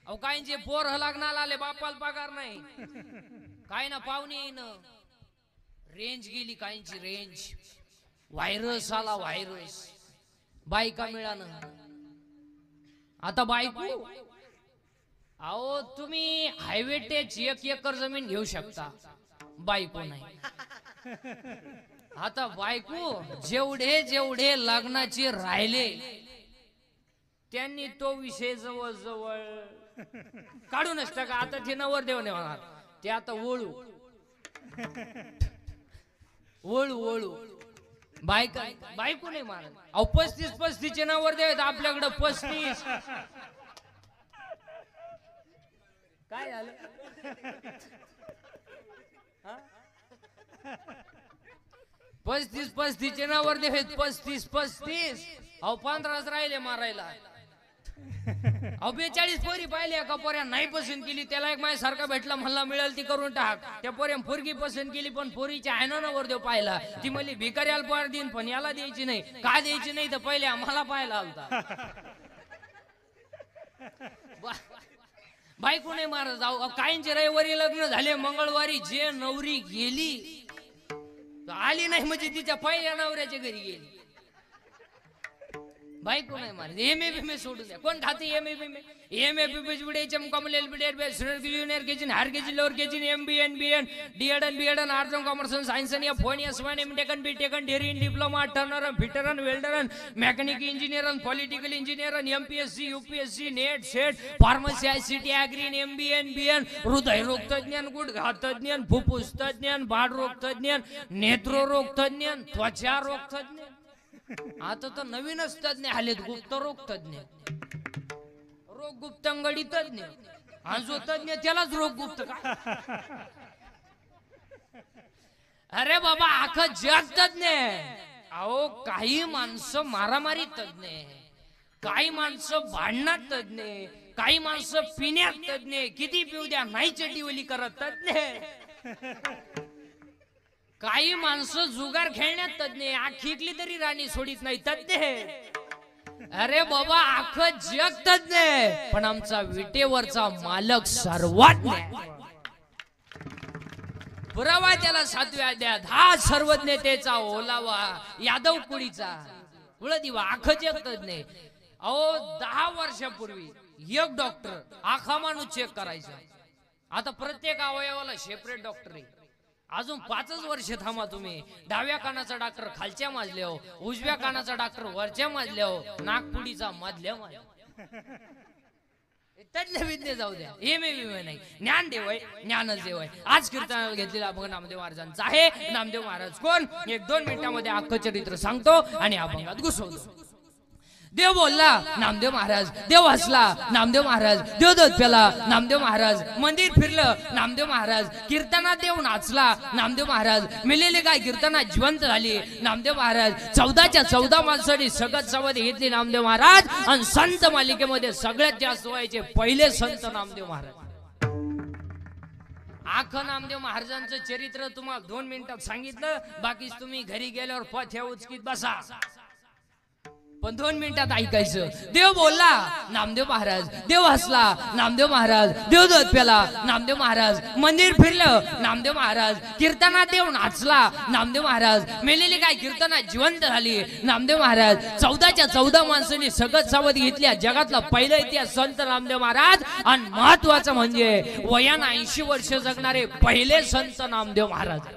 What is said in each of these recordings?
अहो काहींचे पोर लग्नाला आले बापाला पगार नाही काय ना पाहुणे येईन रेंज गेली काहींची रेंज व्हायरस आला व्हायरस बायका मिळानं आता बायको अहो तुम्ही हायवे टच 1 एकर जमीन घेऊ शकता बायको नाही आता बायको जेवढे जेवढे लग्नाचे राहिले त्यांनी तो विषय जवळ जवळ काढूनच टाका आता ते नवरदेव नाही होणार ते आता वळू वळू वळू बायका बायको नाही मारत अहो 35 चे नवरदेव आहेत आपल्याकडे 35 काय झालं 35 चे नवरदेव आहेत 35 अहो 15 राहिले मारायला अहो 42 पोरी पाहिल्या का पोऱ्या नाही पसंत केली त्याला एक माझ्यासारखा भेटला म्हणला मिळेल ती करून टाक त्या पोऱ्या पोरगी पसंत केली पण पोरीच्या आयना नवरदेव पाहिला ती म्हणली भिकाऱ्याला पार देईन पण याला द्यायची नाही का द्यायची नाही तर पहिले आम्हाला पाहायला आलता बायको नाही मारत जाऊ काहींचे रविवारी लग्न झाले मंगळवारी जे नवरी गेली आली नाही म्हणजे तिच्या पहिल्या नवऱ्याच्या घरी गेली बायको नाही मारत एमए सोडून द्या कोण खाते MA common junior KG higher KG lower KG एमबीएन बीएन डीएडन बीएडन आर्ट्स एंड कॉमर्स सायन्स आणि फोन एस1 एमटेकन बीटेकन डेरिन डिप्लोमा टर्नर फिटरन वेल्डरन mechanic engineer political engineer MPSC UPSC NET SET pharmacy ICT agri एमबीएन बीएन हृदय रोग तज्ञ गुडघा तज्ञ फुफ्फुस तज्ञ बाळ रोग तज्ञ नेत्र रोग तज्ञ त्वचा रोग तज्ञ आता तर नवीनच तज्ञ आलेत गुप्त रोग तज्ञ रोग गुप्तंगडी तज्ञ आणि जो तज्ञ त्यालाच रोग गुप्त अरे बाबा आखं जग तज्ञ अहो काही माणसं मारामारी तज्ञ काही माणसं भांडणात तज्ञ काही माणसं पिण्यात तज्ञ किती पिऊ द्या नाही चड्डीवली करत तज्ञ काही माणसं जुगार खेळण्यात तज्ञ आखिकली तरी राणी सोडीत नाही तज्ञ अरे बाबा आखं जग तज्ञ पण आमचा विटेवरचा मालक सर्वज्ञ पुरावा त्याला 7व्या अध्यायात हा सर्वज्ञतेचा ओलावा यादव कुळीचा कुळदिवा आखं जग तज्ञ अहो 10 वर्षापूर्वी एक डॉक्टर आखा माणूस चेक करायचा आता प्रत्येक अवयवाला सेपरेट डॉक्टर आहे अजून 5 वर्ष थांबा तुम्ही डाव्या कानाचा डॉक्टर खालच्या माजल्यावर उजव्या कानाचा डॉक्टर वरच्या माजल्यावर नागपुडीचा मधल्या तज्ञ विज्ञ जाऊ द्या एमए नाही ज्ञान देव आहे ज्ञानच देव आहे आज कीर्तनाला घेतलेला अभंग नामदेव महाराजांचा आहे नामदेव महाराज कोण 1-2 मिनिटांमध्ये अख्खं चरित्र सांगतो आणि अभंगात घुसवतो देव बोलला नामदेव महाराज देव हसला नामदेव महाराज देव दूध प्याला नामदेव महाराज मंदिर फिरलं नामदेव महाराज कीर्तनात देव नाचला नामदेव महाराज मेलेले काय कीर्तनात जिवंत झाली नामदेव महाराज 14च्या 14 माणसांनी सगत सवत घेतली नामदेव महाराज आणि संत मालिकेमध्ये सगळ्यात जास्त व्हायचे पहिले संत नामदेव महाराज आखं नामदेव महाराजांचं चरित्र तुम्हाला 2 मिनिटात सांगितलं बाकी तुम्ही घरी गेल्यावर पथ्या उचकीत बसा पण 2 मिनिटात ऐकायचं देव बोलला नामदेव महाराज देव हसला नामदेव महाराज देव दूध प्याला नामदेव महाराज मंदिर फिरलं नामदेव महाराज कीर्तनात देव नाचला नामदेव महाराज मेलेली काय कीर्तनात जिवंत झाली नामदेव महाराज 14च्या 14 माणसांनी सगत सावध घेतल्या जगातला पहिला इतिहास संत नामदेव महाराज आणि महत्वाचं म्हणजे वयानं 80 वर्ष जगणारे पहिले संत नामदेव महाराज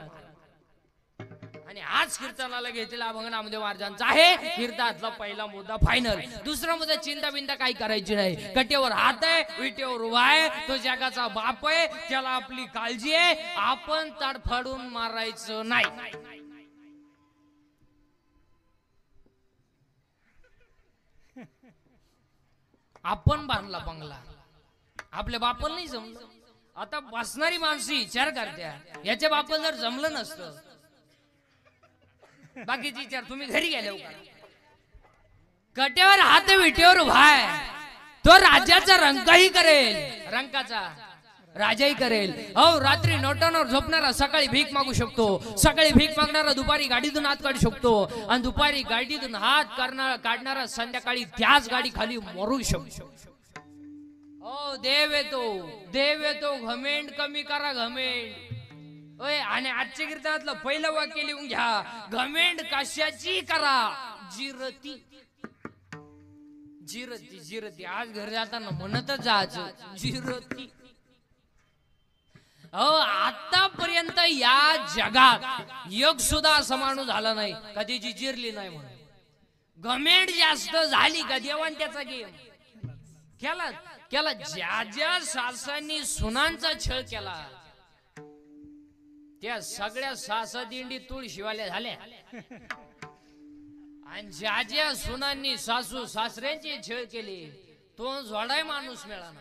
आणि आज कीर्तनाला घेतलेला अभंग नामदेव महाराजांचा आहे कीर्तनातला पहिला मुद्दा फायनल दुसरा मुद्दा चिंता बिंता काही करायची नाही कटेवर हात आहे विटेवर उभा आहे तो जगाचा बाप आहे त्याला आपली काळजी आहे आपण तडफडून मारायचं नाही आपण बांधला बंगला आपल्या बापाला नाही जमलं आता बसणारी माणसं विचार करत्या याच्या बापाला जर जमलं नसतं बाकीची विचार तुम्ही घरी गेले कट्यावर हात विटेवर उभाय तो राज्याचा रंकाही करेल रंकाचा राजाही करेल अहो रात्री नोटांवर झोपणारा सकाळी भीक मागू शकतो सकाळी भीक मागणारा दुपारी गाडीतून हात काढू शकतो आणि दुपारी गाडीतून हात काढणारा संध्याकाळी त्याच गाडी खाली मरू शकतो देव येतो घमेंड कमी करा घमेंड. ओय आणि आजच्या कीर्तनातलं पहिलं वाक्य लिहून घ्या, घमेंड कशाची करा जिरती. जिरती जिरती आज घरी जाताना म्हणतच जायचं जिरती. आतापर्यंत या जगात एक सुद्धा असं माणूस झाला नाही कधी जी जिरली नाही म्हणून. घमेंड जास्त झाली का देवान त्याचा गेम केला केला. ज्या ज्या सासांनी सुनांचा छळ केला त्या सगळ्या सासा दिंडी तुळशीवाल्या झाल्या. आणि ज्या ज्या सुनांनी सासू सासऱ्यांचे छळ केले तो जोडाय माणूस मिळाला.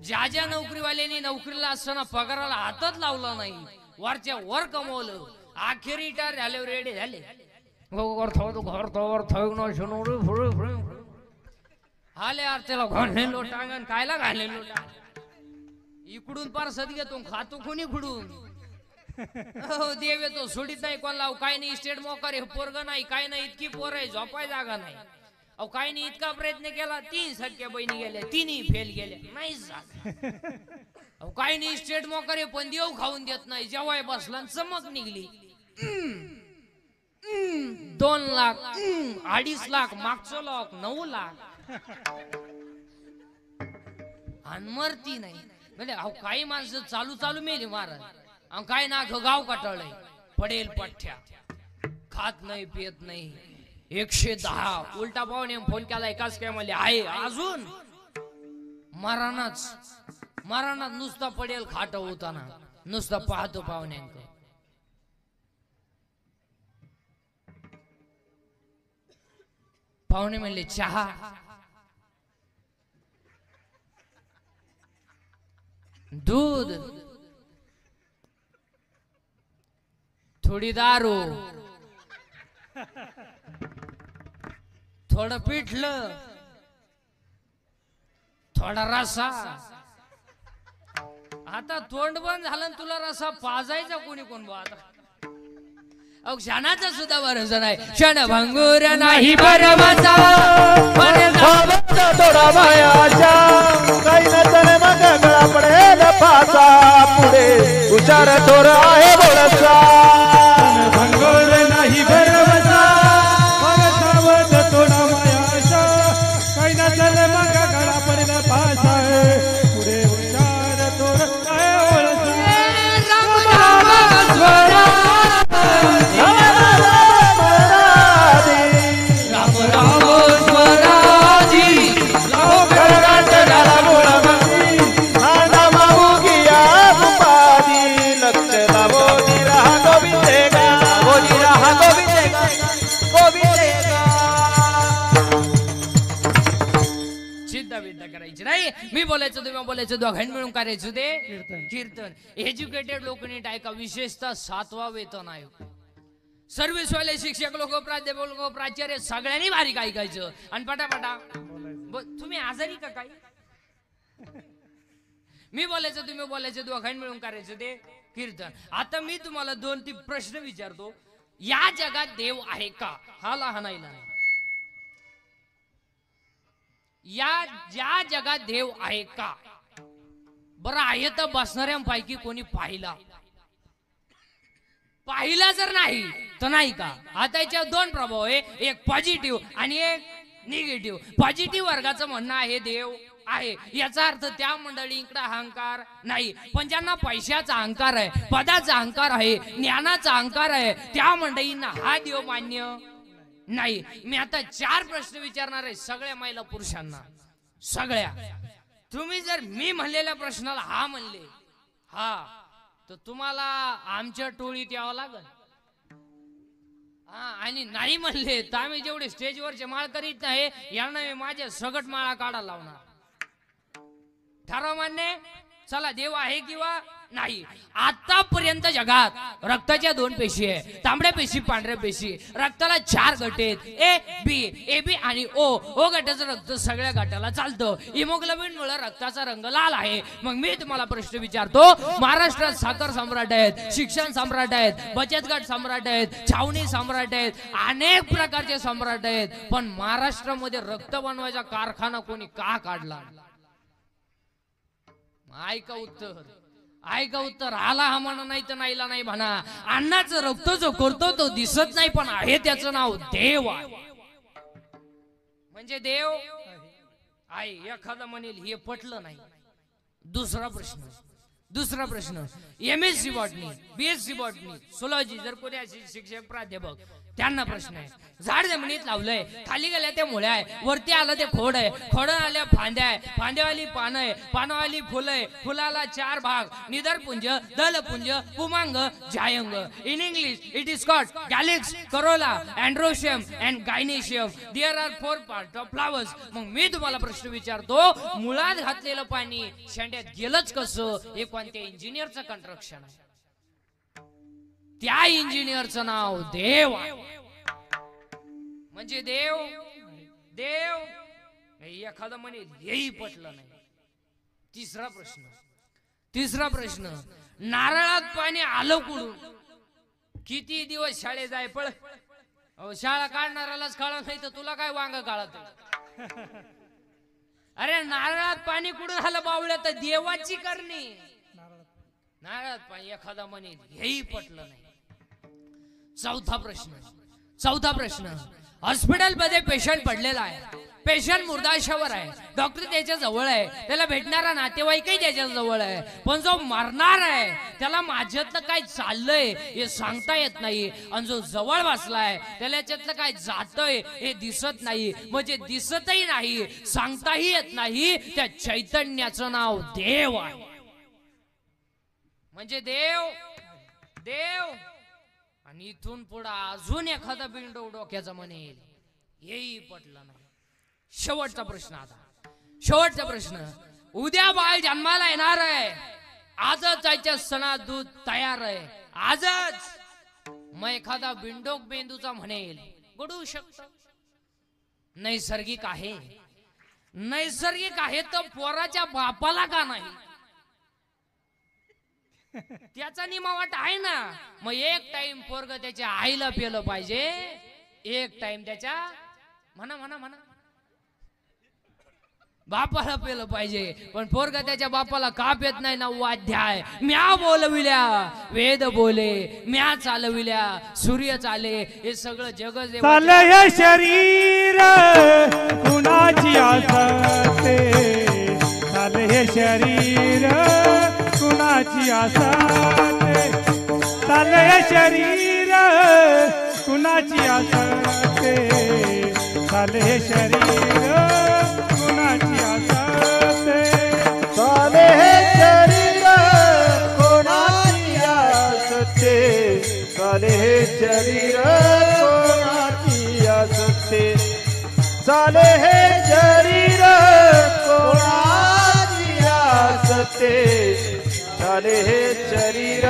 ज्या ज्या नोकरीवाल्यांनी नोकरीला असताना पगाराला हातच लावला नाही वरच्या वर कमवलं अखेर रिटायर झाले रेडी झाले. आले यार त्याला घालले लोटांगण कायला घालले लोटा इकडून पार सद घेतो खातो कोणी खुडून. देव येतो सोडीत नाही कोणला. काय नाही स्टेट मोकार हे पोरग नाही काय नाही इतकी पोर आहे झोपाय जागा नाही. अहो काय नाही इतका प्रयत्न केला 3 सख्या बहिणी गेल्या 3ही फेल गेल्या नाही झालं. अहो काय नाही स्टेट मोकार हे पण देव खाऊन देत नाही. जेव्हा बसला चमक निघली 2 लाख 2.5 लाख मागचं लाख 9 लाख आणि मरती नाही. म्हणजे अहो काही माणसं चालू चालू मेली महाराज. काय ना गाव कटाळलंय पडेल पठ्ठ्या खात नाही पियत नाही 110 उलटा पाहुणे फोन केला एकाच काय म्हणले आहे अजून मरणात नुसता पडेल खाट होताना नुसता पाहतो पाहुण्यांक. पाहुणे म्हणले चहा दूध थोडी दारू थोडं पिठलं थोडा रसा. आता तोंड बंद झालं तुला रसा पाजायचा कोणी कोण बा. आता अहो क्षणाचा सुद्धा भरोसा नाही. क्षण भंगूर नाही भरवसा थोडा मायाच्या काही नसले मग गळा पडेल फासा पुढे हुशार थोर आहे बोलसा. भंगोर नाही भरवसा थोडा मायाच्या काही नसले मग गळा पडेल फासा पुढे हुशार थोर आहे बोलसा. करायची नाही. मी बोलायचं तुम्ही बोलायचं दोघांनी मिळून करायचं ते कीर्तन. एज्युकेटेड लोकांनी ऐका विशेषतः 7वा वेतन आयोग सर्व्हिस वाले शिक्षक लोक प्राध्यापक लोक प्राचार्य सगळ्यांनी भारी ऐकायचं आणि पटापटा. तुम्ही आजारी का काय. मी बोलायचं तुम्ही बोलायचं दोघांनी मिळून करायचं ते कीर्तन. आता मी तुम्हाला 2-3 प्रश्न विचारतो. या जगात देव आहे का हा लहानाईला नाही. ज्या जगात देव आहे का बरं आहे तर बसणाऱ्यांपैकी कोणी पाहिला जर नाही तर नाही का. आता याच्यावर 2 प्रभाव आहे एक पॉझिटिव्ह आणि एक निगेटिव्ह. पॉझिटिव्ह वर्गाचं म्हणणं आहे देव आहे याचा अर्थ त्या मंडळींकडे अहंकार नाही. पण ज्यांना पैशाचा अहंकार आहे पदाचा अहंकार आहे ज्ञानाचा अहंकार आहे त्या मंडळींना हा देव मान्य नाही. मी आता 4 प्रश्न विचारणार आहे सगळ्या महिला पुरुषांना सगळ्या. तुम्ही जर मी म्हणलेल्या प्रश्नाला हा म्हणले हा तर तुम्हाला आमच्या टोळीत यावं लागल. आणि नाही म्हणले तर आम्ही जेवढे स्टेजवरचे माळ करीत नाही यांना मी माझ्या सगट माळा काढायला लावणार. ठरव मान्य. चला देव आहे किंवा नाही. आतापर्यंत जगात रक्ताच्या 2 पेशी आहे तांबड्या पेशी पांढऱ्या पेशी. रक्ताला 4 गट आहेत ए बी आणि ओ गटाचं रक्त सगळ्या गटाला चालतं. हिमोग्लोबिन मुळे रक्ताचा रंग लाल आहे. मग मी तुम्हाला प्रश्न विचारतो. महाराष्ट्रात साखर सम्राट आहेत शिक्षण सम्राट आहेत बचत गट सम्राट आहेत छावणी सम्राट आहेत अनेक प्रकारचे सम्राट आहेत. पण महाराष्ट्रामध्ये रक्त बनवायचा कारखाना कोणी का काढला. ऐका उत्तर आला हा म्हणा नाही तर नाहीला नाही म्हणा. अन्नाचं रक्त जो करतो तो दिसत नाही पण आहे त्याचं नाव देव आहे. म्हणजे देव आहे. एखादा म्हणेल हे पटलं नाही. दुसरा प्रश्न MSc बॉटनी BSc बॉटनी सुलॉजी जर कोणी असे शिक्षक प्राध्यापक त्यांना प्रश्न आहे. झाड जमिनीत लावलंय, खाली गेल्या ते मुळ्या आहे, वरती आलं ते खोड आहे, खोड आल्या फांद्या आहे, फांद्यावाली पानं आहे, पानावाली फुलं आहे, फुलाला 4 भाग, निदरपुंज, दलपुंज, पुमांग, जायंग. In English it is called calyx, corolla, androecium and gynoecium. There are 4 part of flowers. मग मी तुम्हाला प्रश्न विचारतो, मुळात घातलेलं पाणी शेंड्यात गेलंच कसं? हे कोणत्या इंजिनियरचं कंस्ट्रक्शन आहे? त्या इंजिनियरचं नाव देव आहे. म्हणजे देव एखादा म्हणे हेही पटलं नाही. तिसरा प्रश्न नारळात पाणी आलं कुठून? किती दिवस शाळेत जाय पळ. शाळा काढणारालाच कळत नाही तर तुला काय वांग काढत? अरे नारळात पाणी कुठून आलं बावळ्या? तर देवाची करणी. नारळात पाणी एखादा म्हणे हेही पटलं नाही. चौथा प्रश्न हॉस्पिटल मध्ये पेशंट पडलेला आहे, पेशंट मुर्दाशावर आहे, डॉक्टर त्याच्या जवळ आहे, त्याला भेटणारा नातेवाईकही त्याच्या जवळ आहे, पण जो मरणार आहे त्याला माझ्यातलं काय चाललंय हे सांगता येत नाही. आणि जो जवळ बसलाय त्याला याच्यातलं काय जातंय हे दिसत नाही. म्हणजे दिसतही नाही, सांगताही येत नाही. त्या चैतन्याचं नाव देव आहे. म्हणजे देव आणि इथून पुढे अजून एखादा बिंडो डोक्याचा म्हणेल हेही पटलं नाही. शेवटचा प्रश्न उद्या बाळ जन्माला येणार आहे, आजच त्याच्या सणात दूध तयार आहे, आजच. मग एखादा बिंडोक बेंदूचा म्हणेल घडू शकत. नैसर्गिक आहे तर पोराच्या बापाला का नाही? त्याचा निमावाट आहे ना. मग एक टाइम पोरग त्याच्या आईला पेलं पाहिजे, एक टाइम त्याच्या म्हणा बापाला पेलं पाहिजे. पण पोरग त्याच्या बापाला का पेत नाही? 9वा अध्याय. म्या बोलविल्या वेद बोले, म्या चालविल्या सूर्य चाले. हे सगळं जग चाल हे शरीर कुणाची आसते, चाल हे शरीर कुणाची आसते, चाल हे शरीर कुणाची आसते, चाल हे शरीर कुणाची आसते, चाल हे शरीर कोणाची आसते, चाल हे शरीर कोणाची आसते, चाल हे शरीर कोणाची आसते, चाल हे शरीर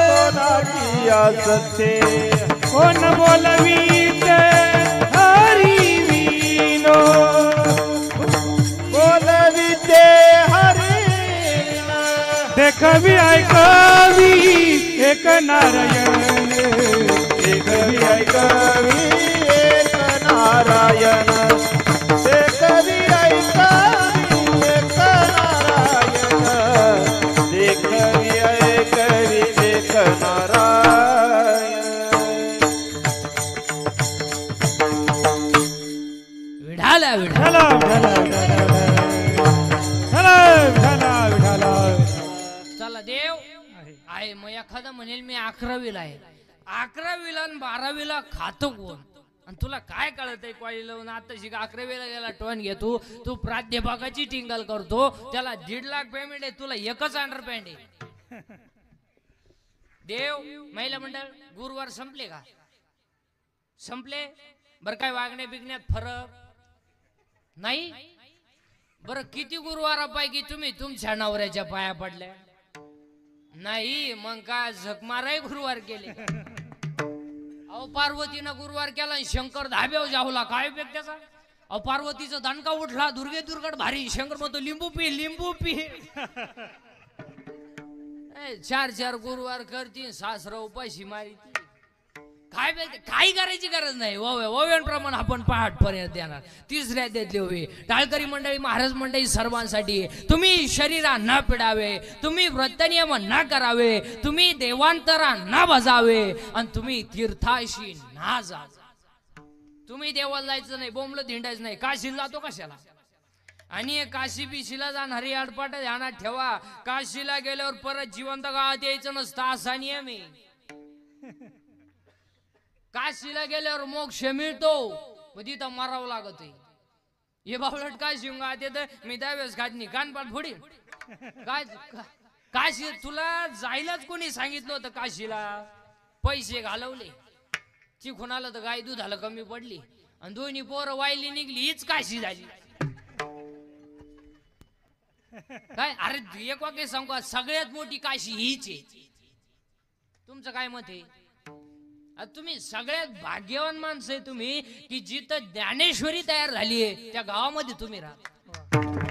कोणाची आसते. कोण बोलवीते हरिविनो, बोलविते हरी देखवी ऐकावी एक नारायण, देखवी ऐकावी एक नारायण, देखवी ऐकावी एक नारायण, देखवी ऐकावी एक नारायण. विढाला विठाला विठाला विठाला विठाला. चला देव आहे. मग एखादा म्हणेल मी 11वीला आहे, 11वीला आणि 12वीला खातो कोण? आणि तुला काय कळत आहे? कॉलेज लावून आता शिक 11वीला गेला टोन घेतो तू प्राध्यापकाची टिंगल करतो, त्याला 1.5 लाख पेमेंट आहे, तुला एकच अंडरपॅन्ट आहे. देव महिला मंडळ गुरुवार संपले का? संपले. बरं काय वागण्या बिगण्यात फरक नाही? बरं किती गुरुवारापैकी तुम्ही तुमच्या नवऱ्याच्या पाया पडल्या नाही? मग काय झक माराय गुरुवार केले? अहो पार्वतीनं गुरुवार केला आणि शंकर धाब्यावर जाऊला, काय उपयोग त्याचा? अहो पार्वतीचा दणका उठला, दुर्गे दुर्गड भारी, शंकर म्हणतो लिंबू पी. 4 गुरुवार करती, सासरा उपाशी मारी. काय बोलते काही करायची गरज नाही. ओव्यांप्रमाणे आपण पहाटपर्यंत येणार. तिसऱ्या त्यातले ओवे टाळकरी मंडळी, महाराज मंडळी सर्वांसाठी. तुम्ही शरीरा न पिडावे, तुम्ही व्रतनियम न करावे, तुम्ही देवांतरा न भजावे आणि तुम्ही तीर्थाशी ना जा. तुम्ही देवाला जायचं नाही, बोंबलं धिंडायचं नाही. काशीला जातो कशाला? आणि काशी बिशीला जाणारी आडपाट ध्यानात ठेवा. काशीला गेल्यावर परत जिवंत गावात यायचं नसतं, असा नियम आहे. काशीला गेल्यावर मोक्ष मिळतो, पण तिथं मारावं लागत. हे बावळट काय शिवगात येत मी त्यावेळेस खात नाही, कानपाट फोडी. काय काशी तुला जायलाच कोणी सांगितलं होतं काशीला? पैसे घालवले, चिखून तर गाय दुधाला कमी पडली आणि दोन्ही पोरं वायली निघली, हीच काशी झाली. काय अरे एक वाक्य सांगू, सगळ्यात मोठी काशी हीच आहे. तुमचं काय मत आहे? तुम्ही सगळ्यात भाग्यवान माणसं आहे तुम्ही की जिथं ज्ञानेश्वरी तयार झालीये त्या गावामध्ये तुम्ही राहा.